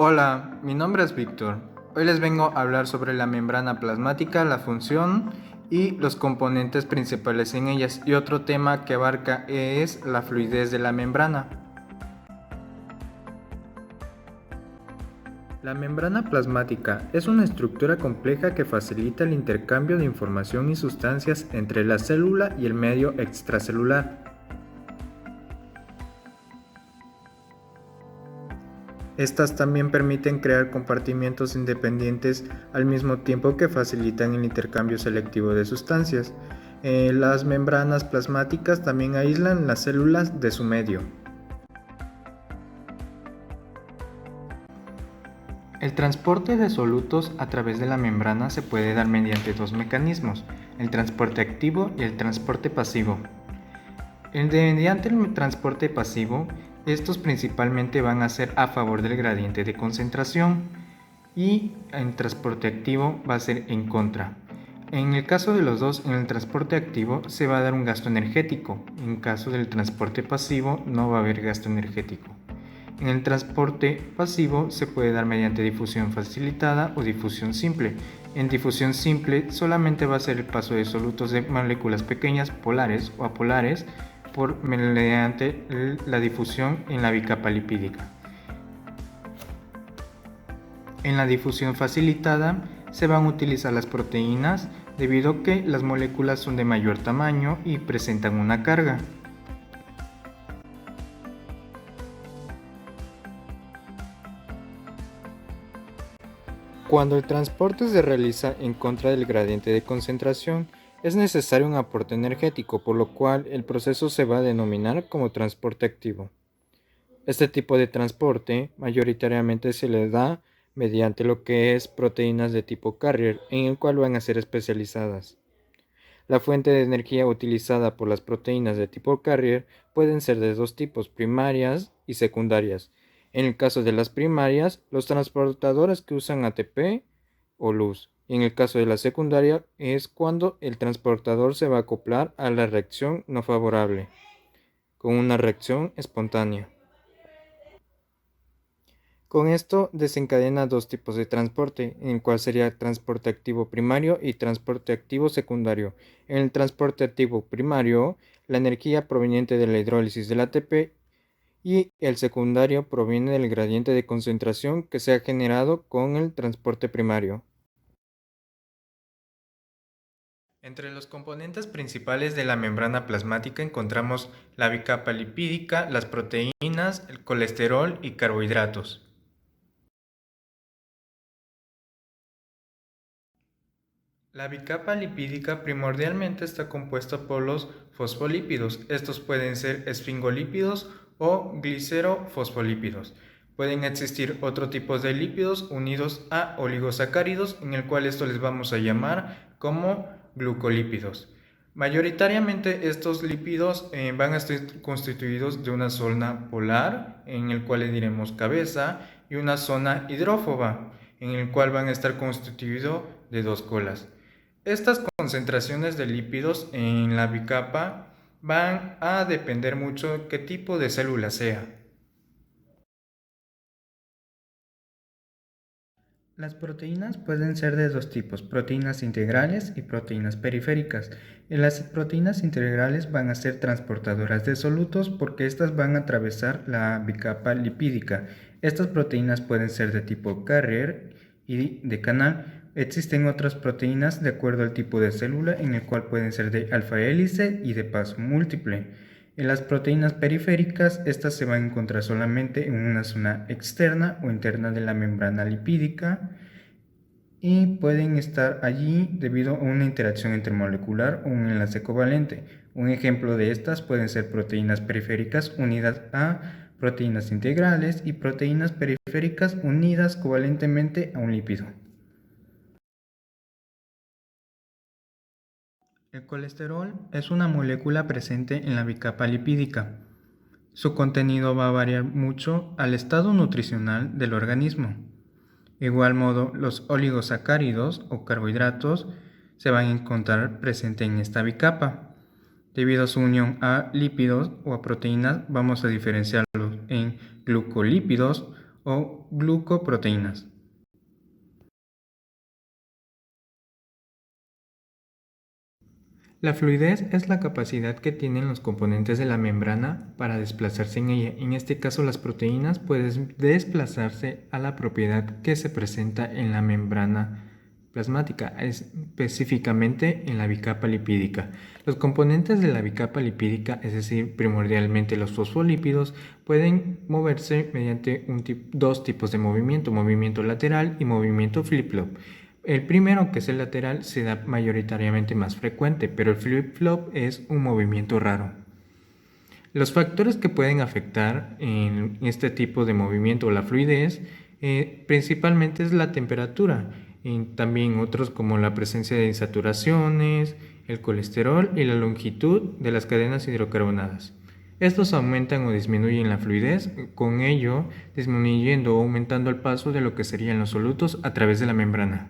Hola, mi nombre es Víctor. Hoy les vengo a hablar sobre la membrana plasmática, la función y los componentes principales en ellas. Y otro tema que abarca es la fluidez de la membrana. La membrana plasmática es una estructura compleja que facilita el intercambio de información y sustancias entre la célula y el medio extracelular. Estas también permiten crear compartimientos independientes al mismo tiempo que facilitan el intercambio selectivo de sustancias. Las membranas plasmáticas también aíslan las células de su medio. El transporte de solutos a través de la membrana se puede dar mediante dos mecanismos, el transporte activo y el transporte pasivo. Mediante el transporte pasivo, estos principalmente van a ser a favor del gradiente de concentración y el transporte activo va a ser en contra. En el caso de los dos, en el transporte activo se va a dar un gasto energético, en caso del transporte pasivo no va a haber gasto energético. En el transporte pasivo se puede dar mediante difusión facilitada o difusión simple. En difusión simple solamente va a ser el paso de solutos de moléculas pequeñas polares o apolares mediante la difusión en la bicapa lipídica. En la difusión facilitada se van a utilizar las proteínas debido a que las moléculas son de mayor tamaño y presentan una carga. Cuando el transporte se realiza en contra del gradiente de concentración, es necesario un aporte energético, por lo cual el proceso se va a denominar como transporte activo. Este tipo de transporte mayoritariamente se le da mediante lo que es proteínas de tipo carrier, en el cual van a ser especializadas. La fuente de energía utilizada por las proteínas de tipo carrier pueden ser de dos tipos, primarias y secundarias. En el caso de las primarias, los transportadores que usan ATP o luz. Y en el caso de la secundaria es cuando el transportador se va a acoplar a la reacción no favorable, con una reacción espontánea. Con esto desencadena dos tipos de transporte, en el cual sería transporte activo primario y transporte activo secundario. En el transporte activo primario, la energía proveniente de la hidrólisis del ATP y el secundario proviene del gradiente de concentración que se ha generado con el transporte primario. Entre los componentes principales de la membrana plasmática encontramos la bicapa lipídica, las proteínas, el colesterol y carbohidratos. La bicapa lipídica primordialmente está compuesta por los fosfolípidos. Estos pueden ser esfingolípidos o glicerofosfolípidos. Pueden existir otros tipos de lípidos unidos a oligosacáridos, en el cual esto les vamos a llamar como glucolípidos. Mayoritariamente estos lípidos van a estar constituidos de una zona polar, en el cual le diremos cabeza, y una zona hidrófoba, en el cual van a estar constituidos de dos colas. Estas concentraciones de lípidos en la bicapa van a depender mucho de qué tipo de célula sea. Las proteínas pueden ser de dos tipos, proteínas integrales y proteínas periféricas. Las proteínas integrales van a ser transportadoras de solutos porque estas van a atravesar la bicapa lipídica. Estas proteínas pueden ser de tipo carrier y de canal. Existen otras proteínas de acuerdo al tipo de célula en el cual pueden ser de alfa hélice y de paso múltiple. En las proteínas periféricas, estas se van a encontrar solamente en una zona externa o interna de la membrana lipídica y pueden estar allí debido a una interacción intermolecular o un enlace covalente. Un ejemplo de estas pueden ser proteínas periféricas unidas a proteínas integrales y proteínas periféricas unidas covalentemente a un lípido. El colesterol es una molécula presente en la bicapa lipídica. Su contenido va a variar mucho al estado nutricional del organismo. De igual modo, los oligosacáridos o carbohidratos se van a encontrar presentes en esta bicapa. Debido a su unión a lípidos o a proteínas, vamos a diferenciarlos en glucolípidos o glucoproteínas. La fluidez es la capacidad que tienen los componentes de la membrana para desplazarse en ella. En este caso, las proteínas pueden desplazarse a la propiedad que se presenta en la membrana plasmática, específicamente en la bicapa lipídica. Los componentes de la bicapa lipídica, es decir, primordialmente los fosfolípidos, pueden moverse mediante dos tipos de movimiento lateral y movimiento flip-flop. El primero, que es el lateral, se da mayoritariamente más frecuente, pero el flip-flop es un movimiento raro. Los factores que pueden afectar en este tipo de movimiento o la fluidez principalmente es la temperatura y también otros como la presencia de insaturaciones, el colesterol y la longitud de las cadenas hidrocarbonadas. Estos aumentan o disminuyen la fluidez, con ello disminuyendo o aumentando el paso de lo que serían los solutos a través de la membrana.